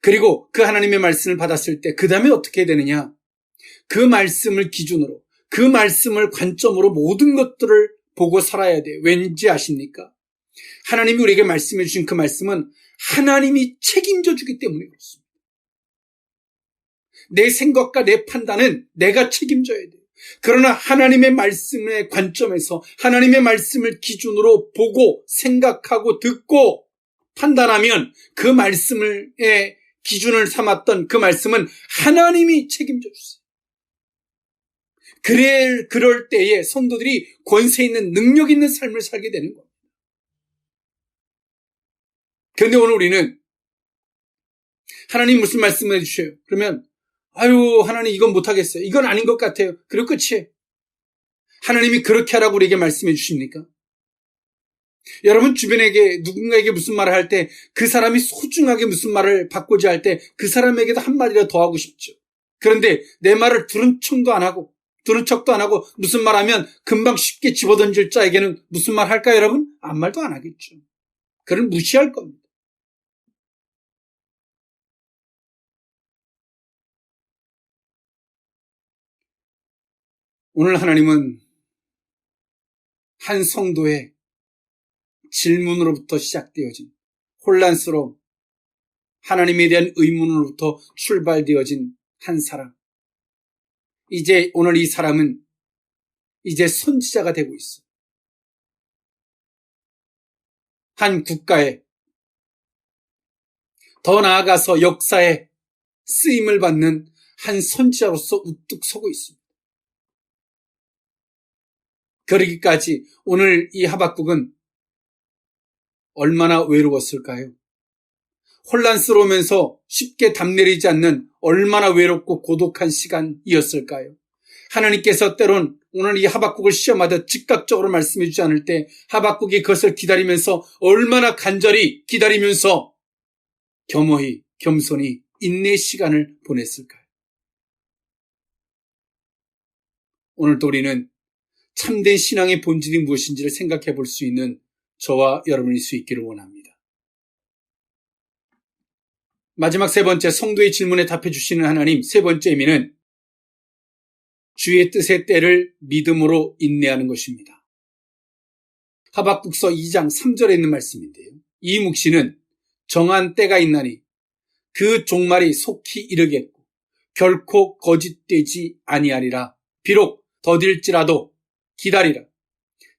그리고 그 하나님의 말씀을 받았을 때 그 다음에 어떻게 해야 되느냐? 그 말씀을 기준으로, 그 말씀을 관점으로 모든 것들을 보고 살아야 돼요. 왠지 아십니까? 하나님이 우리에게 말씀해 주신 그 말씀은 하나님이 책임져 주기 때문에 그렇습니다. 내 생각과 내 판단은 내가 책임져야 돼요. 그러나 하나님의 말씀의 관점에서 하나님의 말씀을 기준으로 보고 생각하고 듣고 판단하면 그 말씀을 기준을 삼았던 그 말씀은 하나님이 책임져 주세요. 그럴 때에 성도들이 권세 있는 능력 있는 삶을 살게 되는 겁니다. 그런데 오늘 우리는 하나님 무슨 말씀을 해주셔요? 그러면 아유 하나님 이건 못하겠어요. 이건 아닌 것 같아요. 그리고 끝이에요. 하나님이 그렇게 하라고 우리에게 말씀해 주십니까? 여러분 주변에게 누군가에게 무슨 말을 할 때 그 사람이 소중하게 무슨 말을 받고자 할 때 그 사람에게도 한마디라도 더 하고 싶죠. 그런데 내 말을 들은 척도 안 하고 무슨 말하면 금방 쉽게 집어던질 자에게는 무슨 말 할까요 여러분? 아무 말도 안 하겠죠. 그를 무시할 겁니다. 오늘 하나님은 한 성도의 질문으로부터 시작되어진 혼란스러움, 하나님에 대한 의문으로부터 출발되어진 한 사람. 이제 오늘 이 사람은 이제 선지자가 되고 있어. 한 국가에 더 나아가서 역사에 쓰임을 받는 한 선지자로서 우뚝 서고 있습니다. 그러기까지 오늘 이 하박국은 얼마나 외로웠을까요? 혼란스러우면서 쉽게 답 내리지 않는 얼마나 외롭고 고독한 시간이었을까요? 하나님께서 때론 오늘 이 하박국을 시험하듯 즉각적으로 말씀해 주지 않을 때 하박국이 그것을 기다리면서 얼마나 간절히 기다리면서 겸허히 겸손히 인내의 시간을 보냈을까요? 오늘도 우리는 참된 신앙의 본질이 무엇인지를 생각해 볼 수 있는 저와 여러분일 수 있기를 원합니다. 마지막 세 번째, 성도의 질문에 답해 주시는 하나님. 세 번째 의미는 주의 뜻의 때를 믿음으로 인내하는 것입니다. 하박국서 2장 3절에 있는 말씀인데요. 이 묵시는 정한 때가 있나니 그 종말이 속히 이르겠고 결코 거짓되지 아니하리라. 비록 더딜지라도 기다리라.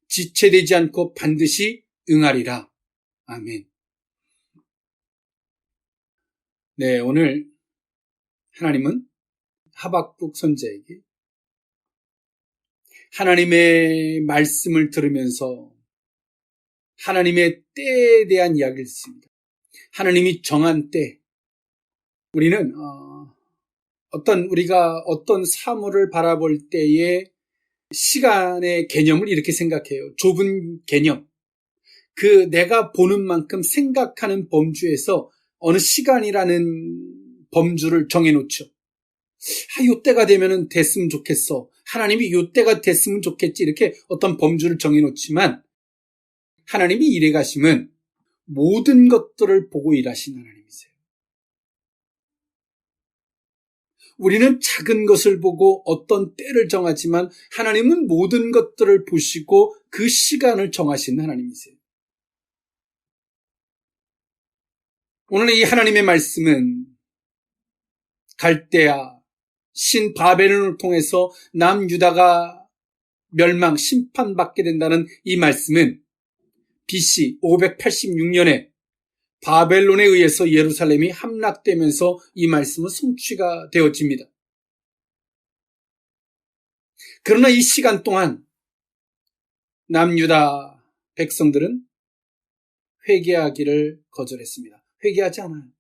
지체되지 않고 반드시 응하리라. 아멘. 네, 오늘 하나님은 하박국 선지자에게 하나님의 말씀을 들으면서 하나님의 때에 대한 이야기를 했습니다. 하나님이 정한 때, 우리는 우리가 어떤 사물을 바라볼 때의 시간의 개념을 이렇게 생각해요. 좁은 개념. 그 내가 보는 만큼 생각하는 범주에서 어느 시간이라는 범주를 정해놓죠. 요때가 되면은 됐으면 좋겠어. 하나님이 요때가 됐으면 좋겠지. 이렇게 어떤 범주를 정해놓지만 하나님이 일해 가심은 모든 것들을 보고 일하신 하나님이세요. 우리는 작은 것을 보고 어떤 때를 정하지만 하나님은 모든 것들을 보시고 그 시간을 정하시는 하나님이세요. 오늘 이 하나님의 말씀은 갈대아, 신 바벨론을 통해서 남유다가 멸망, 심판받게 된다는 이 말씀은 BC 586년에 바벨론에 의해서 예루살렘이 함락되면서 이 말씀은 성취가 되어집니다. 그러나 이 시간 동안 남유다 백성들은 회개하기를 거절했습니다. 회개하지 않아요.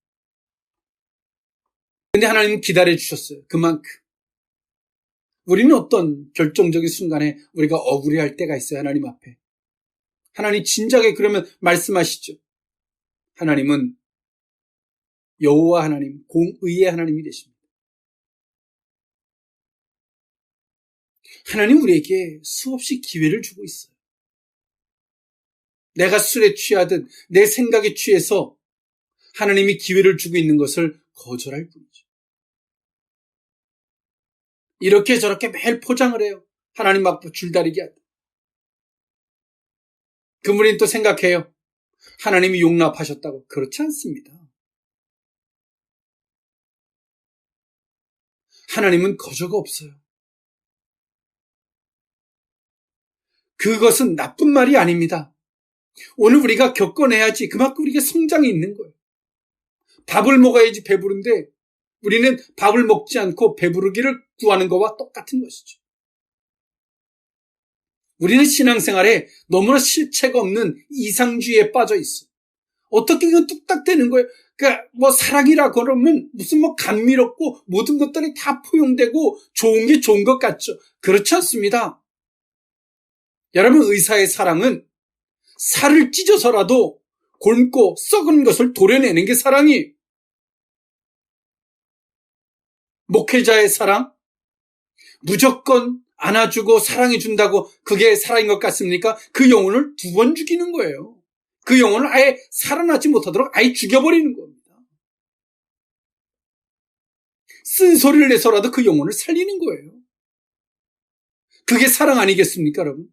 근데 하나님은 기다려주셨어요. 그만큼. 우리는 어떤 결정적인 순간에 우리가 억울해할 때가 있어요. 하나님 앞에. 하나님 진작에 그러면 말씀하시죠. 하나님은 여호와 하나님, 공의의 하나님이 되십니다. 하나님 우리에게 수없이 기회를 주고 있어요. 내가 술에 취하든 내 생각에 취해서 하나님이 기회를 주고 있는 것을 거절할 뿐이죠. 이렇게 저렇게 매일 포장을 해요. 하나님 앞에 줄다리기 하듯. 그분이 또 생각해요. 하나님이 용납하셨다고. 그렇지 않습니다. 하나님은 거저가 없어요. 그것은 나쁜 말이 아닙니다. 오늘 우리가 겪어내야지 그만큼 우리가 성장이 있는 거예요. 밥을 먹어야지 배부른데 우리는 밥을 먹지 않고 배부르기를 구하는 것과 똑같은 것이죠. 우리는 신앙생활에 너무나 실체가 없는 이상주의에 빠져 있어. 어떻게 그건 뚝딱 되는 거예요? 그러니까 사랑이라 그러면 무슨 감미롭고 모든 것들이 다 포용되고 좋은 게 좋은 것 같죠. 그렇지 않습니다. 여러분, 의사의 사랑은 살을 찢어서라도 곪고 썩은 것을 도려내는 게 사랑이에요. 목회자의 사랑, 무조건 안아주고 사랑해준다고 그게 사랑인 것 같습니까? 그 영혼을 2번 죽이는 거예요. 그 영혼을 아예 살아나지 못하도록 아예 죽여버리는 겁니다. 쓴소리를 내서라도 그 영혼을 살리는 거예요. 그게 사랑 아니겠습니까, 여러분?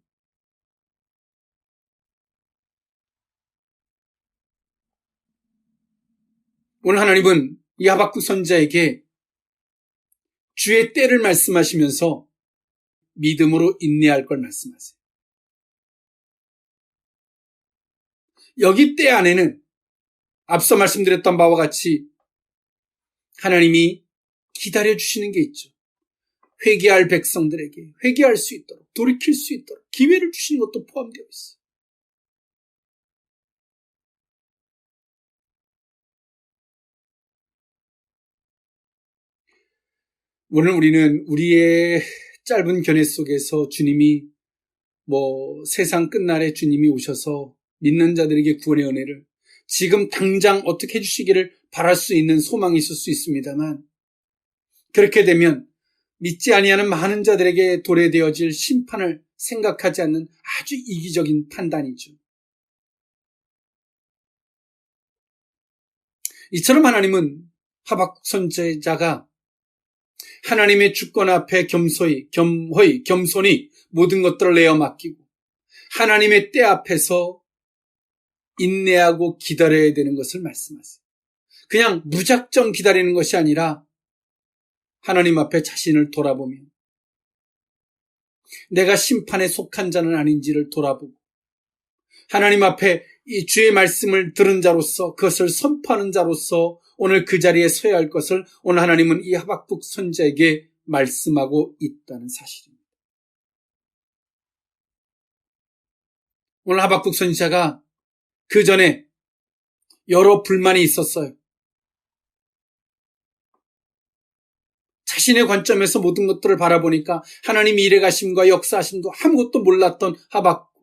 오늘 하나님은 이 하박국 선지자에게 주의 때를 말씀하시면서 믿음으로 인내할 걸 말씀하세요. 여기 때 안에는 앞서 말씀드렸던 바와 같이 하나님이 기다려주시는 게 있죠. 회개할 백성들에게 회개할 수 있도록, 돌이킬 수 있도록 기회를 주시는 것도 포함되어 있어요. 오늘 우리는 우리의 짧은 견해 속에서 주님이 세상 끝날에 주님이 오셔서 믿는 자들에게 구원의 은혜를 지금 당장 어떻게 해주시기를 바랄 수 있는 소망이 있을 수 있습니다만, 그렇게 되면 믿지 아니하는 많은 자들에게 도래되어질 심판을 생각하지 않는 아주 이기적인 판단이죠. 이처럼 하나님은 하박국 선지자가 하나님의 주권 앞에 겸손히 모든 것들을 내어 맡기고 하나님의 때 앞에서 인내하고 기다려야 되는 것을 말씀하세요. 그냥 무작정 기다리는 것이 아니라 하나님 앞에 자신을 돌아보며 내가 심판에 속한 자는 아닌지를 돌아보고 하나님 앞에 이 주의 말씀을 들은 자로서 그것을 선포하는 자로서 오늘 그 자리에 서야 할 것을 오늘 하나님은 이 하박국 선지자에게 말씀하고 있다는 사실입니다. 오늘 하박국 선지자가 그 전에 여러 불만이 있었어요. 자신의 관점에서 모든 것들을 바라보니까 하나님의 일해가심과 역사하심도 아무것도 몰랐던 하박국.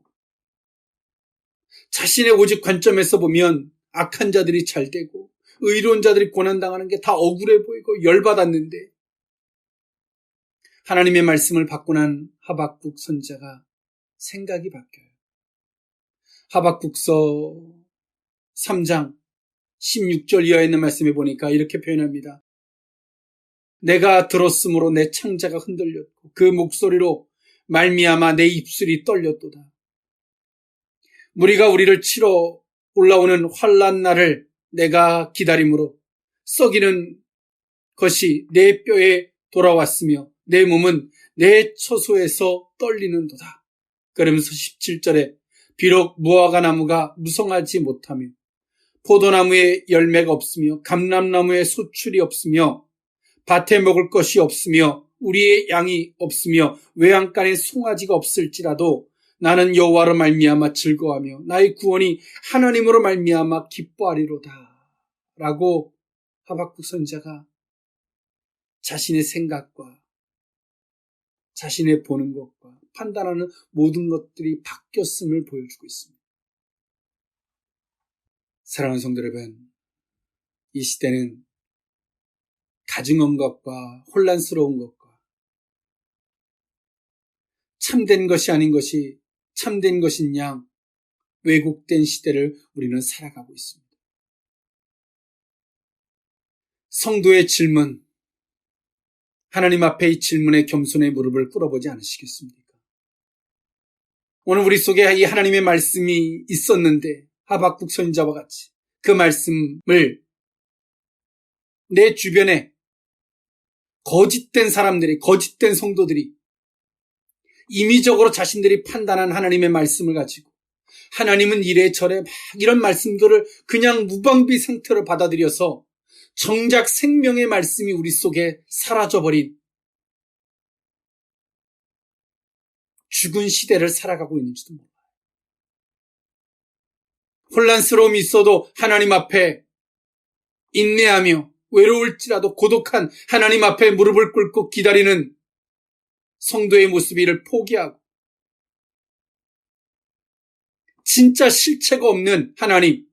자신의 오직 관점에서 보면 악한 자들이 잘 되고 의로운 자들이 고난당하는 게 다 억울해 보이고 열받았는데 하나님의 말씀을 받고 난 하박국 선지자가 생각이 바뀌어요. 하박국서 3장 16절 이하에 있는 말씀에 보니까 이렇게 표현합니다. 내가 들었으므로 내 창자가 흔들렸고 그 목소리로 말미암아 내 입술이 떨렸도다. 무리가 우리를 치러 올라오는 환난 날을 내가 기다림으로 썩이는 것이 내 뼈에 돌아왔으며 내 몸은 내 처소에서 떨리는도다. 그러면서 17절에 비록 무화과 나무가 무성하지 못하며 포도나무에 열매가 없으며 감람나무에 소출이 없으며 밭에 먹을 것이 없으며 우리의 양이 없으며 외양간에 송아지가 없을지라도 나는 여호와로 말미암아 즐거워하며 나의 구원이 하나님으로 말미암아 기뻐하리로다. 라고 하박국 선지자가 자신의 생각과 자신의 보는 것과 판단하는 모든 것들이 바뀌었음을 보여주고 있습니다. 사랑하는 성도 여러분, 이 시대는 가증한 것과 혼란스러운 것과 참된 것이 아닌 것이 참된 것인 양 왜곡된 시대를 우리는 살아가고 있습니다. 성도의 질문, 하나님 앞에 이 질문에 겸손의 무릎을 꿇어보지 않으시겠습니까? 오늘 우리 속에 이 하나님의 말씀이 있었는데 하박국 선지자와 같이 그 말씀을 내 주변에 거짓된 사람들이, 거짓된 성도들이 임의적으로 자신들이 판단한 하나님의 말씀을 가지고 하나님은 이래저래 막 이런 말씀들을 그냥 무방비 상태로 받아들여서 정작 생명의 말씀이 우리 속에 사라져버린 죽은 시대를 살아가고 있는지도 몰라요. 혼란스러움이 있어도 하나님 앞에 인내하며 외로울지라도 고독한 하나님 앞에 무릎을 꿇고 기다리는 성도의 모습을 포기하고 진짜 실체가 없는 하나님,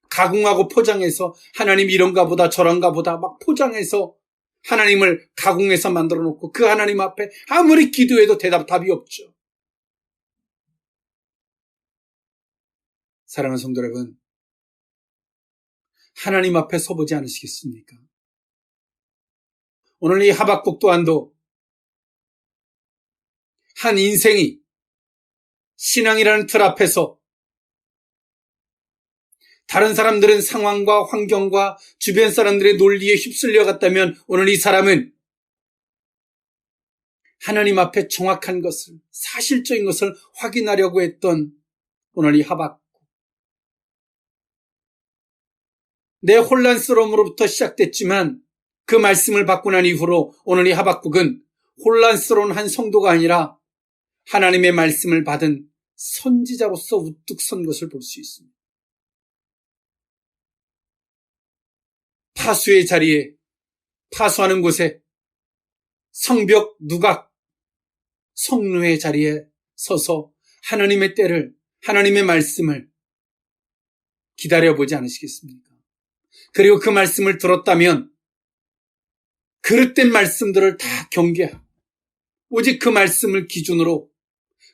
가공하고 포장해서 하나님 이런가 보다 저런가 보다 막 포장해서 하나님을 가공해서 만들어 놓고 그 하나님 앞에 아무리 기도해도 답이 없죠. 사랑하는 성도 여러분, 하나님 앞에 서보지 않으시겠습니까? 오늘 이 하박국 또한도 한 인생이 신앙이라는 틀 앞에서 다른 사람들은 상황과 환경과 주변 사람들의 논리에 휩쓸려 갔다면 오늘 이 사람은 하나님 앞에 정확한 것을, 사실적인 것을 확인하려고 했던 오늘 이 하박국. 내 혼란스러움으로부터 시작됐지만 그 말씀을 받고 난 이후로 오늘 이 하박국은 혼란스러운 한 성도가 아니라 하나님의 말씀을 받은 선지자로서 우뚝 선 것을 볼 수 있습니다. 파수의 자리에, 파수하는 곳에 성벽 누각, 성루의 자리에 서서 하나님의 때를, 하나님의 말씀을 기다려보지 않으시겠습니까? 그리고 그 말씀을 들었다면 그릇된 말씀들을 다 경계하고 오직 그 말씀을 기준으로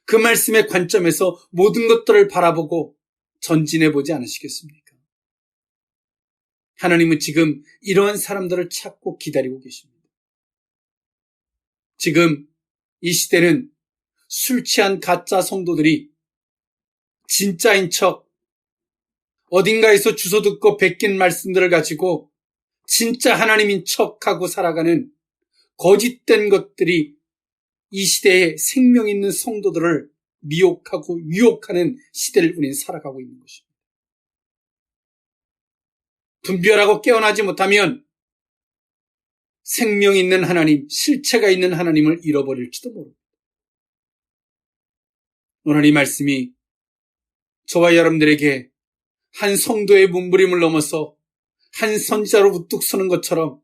그 말씀의 관점에서 모든 것들을 바라보고 전진해보지 않으시겠습니까? 하나님은 지금 이러한 사람들을 찾고 기다리고 계십니다. 지금 이 시대는 술 취한 가짜 성도들이 진짜인 척 어딘가에서 주워 듣고 베낀 말씀들을 가지고 진짜 하나님인 척하고 살아가는 거짓된 것들이 이 시대에 생명 있는 성도들을 미혹하고 유혹하는 시대를 우리는 살아가고 있는 것입니다. 분별하고 깨어나지 못하면 생명 있는 하나님, 실체가 있는 하나님을 잃어버릴지도 모릅니다. 오늘 이 말씀이 저와 여러분들에게 한 성도의 몸부림을 넘어서 한 선지자로 우뚝 서는 것처럼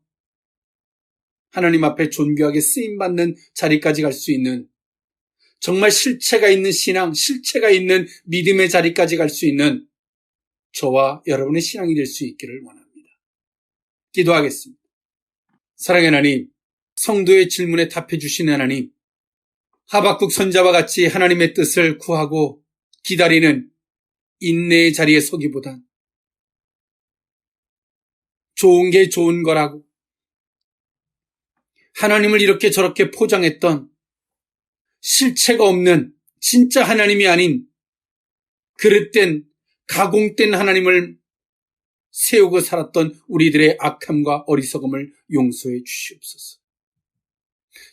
하나님 앞에 존귀하게 쓰임받는 자리까지 갈 수 있는 정말 실체가 있는 신앙, 실체가 있는 믿음의 자리까지 갈 수 있는 저와 여러분의 신앙이 될 수 있기를 원합니다. 기도하겠습니다. 사랑의 하나님, 성도의 질문에 답해 주시는 하나님, 하박국 선지자와 같이 하나님의 뜻을 구하고 기다리는 인내의 자리에 서기보단 좋은 게 좋은 거라고 하나님을 이렇게 저렇게 포장했던 실체가 없는 진짜 하나님이 아닌 그릇된 가공된 하나님을 세우고 살았던 우리들의 악함과 어리석음을 용서해 주시옵소서.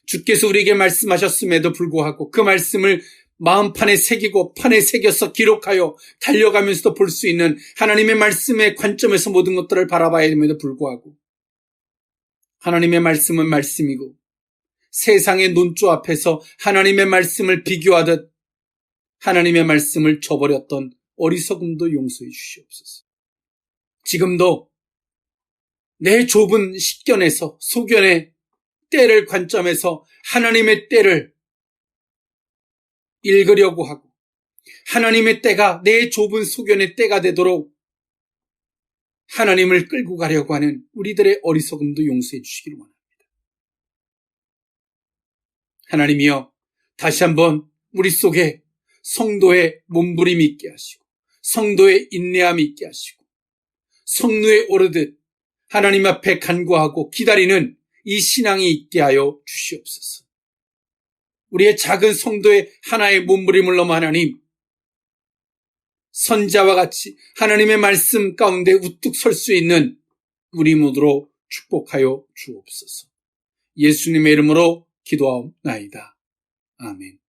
주께서 우리에게 말씀하셨음에도 불구하고 그 말씀을 마음판에 새기고 판에 새겨서 기록하여 달려가면서도 볼 수 있는 하나님의 말씀의 관점에서 모든 것들을 바라봐야 됨에도 불구하고 하나님의 말씀은 말씀이고 세상의 논조 앞에서 하나님의 말씀을 비교하듯 하나님의 말씀을 저버렸던 어리석음도 용서해 주시옵소서. 지금도 내 좁은 식견에서 소견의 때를 관점에서 하나님의 때를 읽으려고 하고 하나님의 때가 내 좁은 소견의 때가 되도록 하나님을 끌고 가려고 하는 우리들의 어리석음도 용서해 주시기를 원합니다. 하나님이여, 다시 한번 우리 속에 성도의 몸부림이 있게 하시고 성도의 인내함이 있게 하시고 성루에 오르듯 하나님 앞에 간구하고 기다리는 이 신앙이 있게 하여 주시옵소서. 우리의 작은 성도의 하나의 몸부림을 넘어 하나님, 선자와 같이 하나님의 말씀 가운데 우뚝 설 수 있는 우리 모두로 축복하여 주옵소서. 예수님의 이름으로 기도하옵나이다. 아멘.